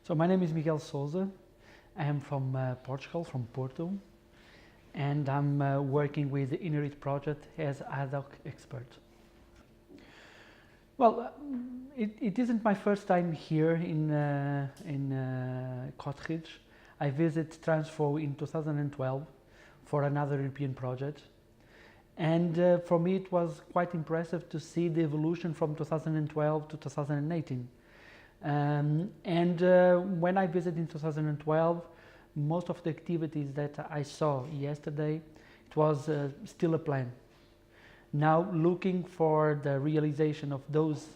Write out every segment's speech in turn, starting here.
So my name is Miguel Sousa. I am from Portugal, from Porto, and I'm working with the INT-HERIT project as ad hoc expert. Well, it isn't my first time here in Cottridge. I visited Transfo in 2012 for another European project, and for me it was quite impressive to see the evolution from 2012 to 2018. When I visited in 2012, most of the activities that I saw yesterday, it was still a plan. Now looking for the realization of those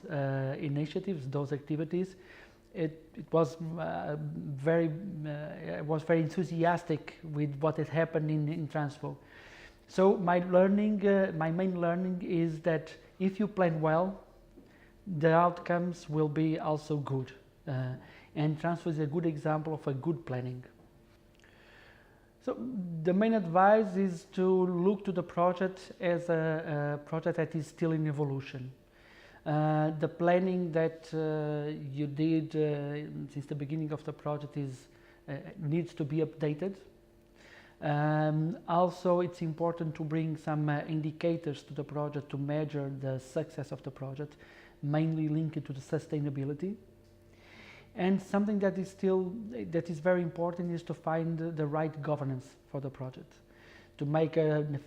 initiatives, those activities, it was very enthusiastic with what had happened in Transfo. So my main learning is that if you plan well, the outcomes will be also good. And Transfo is a good example of a good planning. So the main advice is to look to the project as a project that is still in evolution. The planning that you did since the beginning of the project needs to be updated. Also, it's important to bring some indicators to the project to measure the success of the project, mainly linked to the sustainability. And something that is very important is to find the right governance for the project, to make an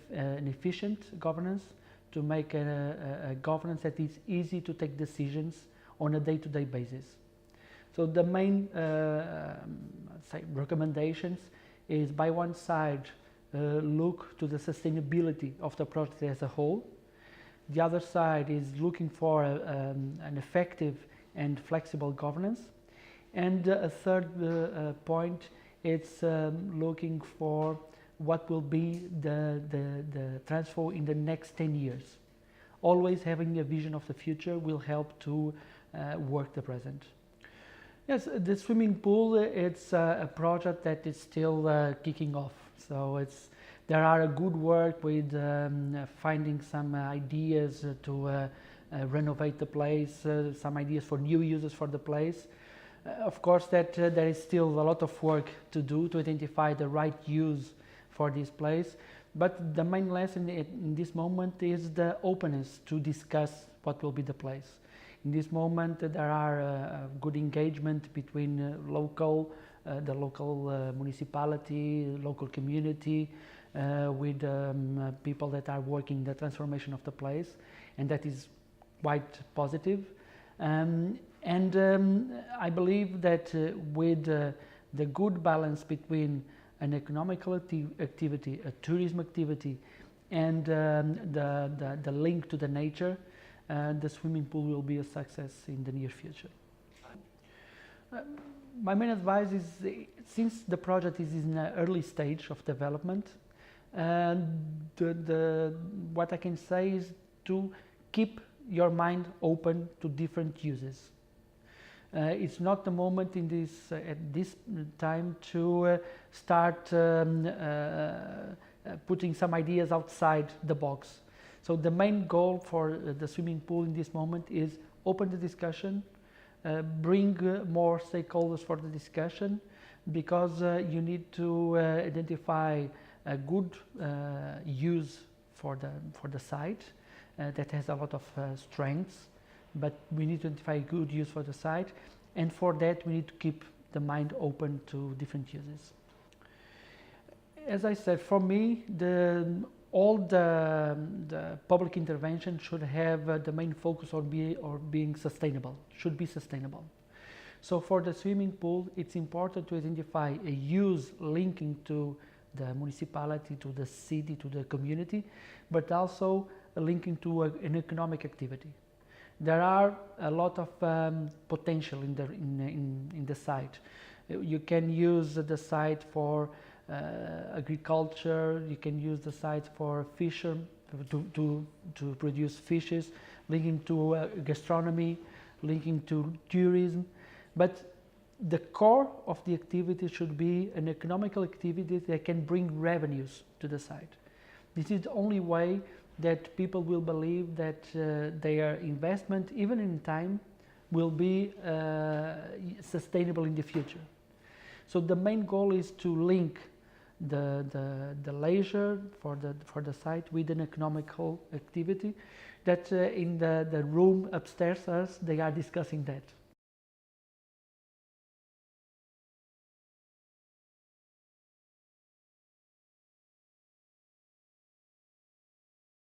efficient governance, to make a governance that is easy to take decisions on a day-to-day basis. So the main recommendations is, by one side, look to the sustainability of the project as a whole. The other side is looking for an effective and flexible governance. And a third point, it's looking for what will be the Transfo in the next 10 years. Always having a vision of the future will help to work the present. Yes, the swimming pool, it's a project that is still kicking off. So there are a good work with finding some ideas to renovate the place, some ideas for new uses for the place. Of course, that there is still a lot of work to do to identify the right use for this place. But the main lesson in this moment is the openness to discuss what will be the place. In this moment, there are good engagement between the local municipality, local community, with people that are working the transformation of the place, and that is quite positive. I believe that with the good balance between an economical activity, a tourism activity, and the link to the nature, the swimming pool will be a success in the near future. My main advice is, since the project is in an early stage of development, what I can say is to keep your mind open to different uses. It's not the moment at this time to start putting some ideas outside the box. So the main goal for the swimming pool in this moment is open the discussion, bring more stakeholders for the discussion, because you need to identify a good use for the site that has a lot of strengths. But we need to identify good use for the site, and for that we need to keep the mind open to different uses. As I said, for me, all the public intervention should have the main focus on being sustainable, should be sustainable. So for the swimming pool, it's important to identify a use linking to the municipality, to the city, to the community, but also linking to an economic activity. There are a lot of potential in the site. You can use the site for agriculture. You can use the site for fish, to produce fishes, linking to gastronomy, linking to tourism. But the core of the activity should be an economical activity that can bring revenues to the site. This is the only way that people will believe that their investment, even in time, will be sustainable in the future. So the main goal is to link the leisure for the site with an economical activity that in the room upstairs us they are discussing that.